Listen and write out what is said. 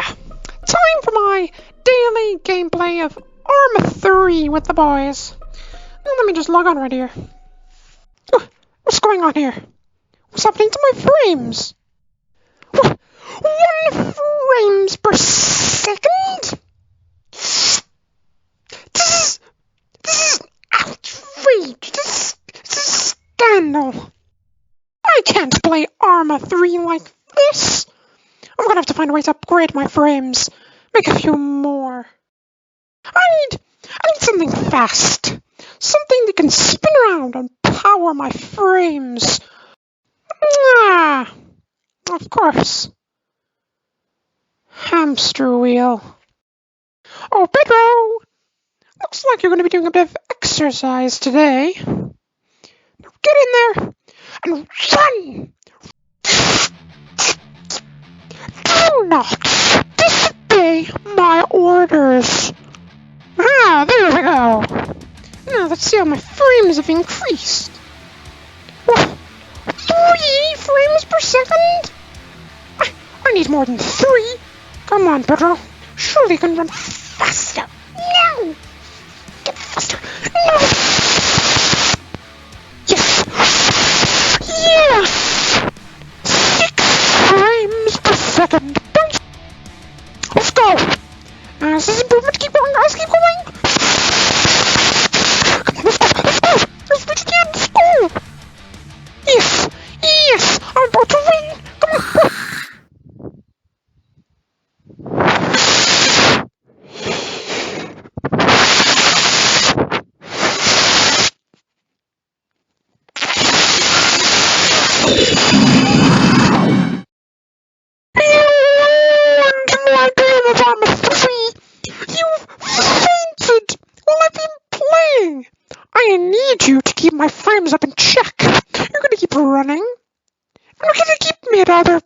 Time for my daily gameplay of Arma 3 with the boys. Now let me just log on right here. What's going on here? What's happening to my frames? 1 frames per second? This is outrage. This is scandal. I can't play Arma 3 like this. I'm gonna have to find a way to upgrade my frames. Make a few more. I need something fast. Something that can spin around and power my frames. Of course. Hamster wheel. Oh, Pedro! Looks like you're going to be doing a bit of exercise today. Now get in there and run! Do not disobey my orders. There we go. Now let's see how my frames have increased. What? 3 frames per second? I need more than 3. Come on, Pedro. Surely you can run faster. No! Get faster. No! Yes! Yes! 6 frames per second. Let's go! This is improvement. Keep going, guys. Keep going. Come on, let's go. Let's go. Let's reach the end. Let's go. Yes. Yes. I'm about to win. Come on. I need you to keep my frames up in check. You're gonna keep running. You're gonna keep me at over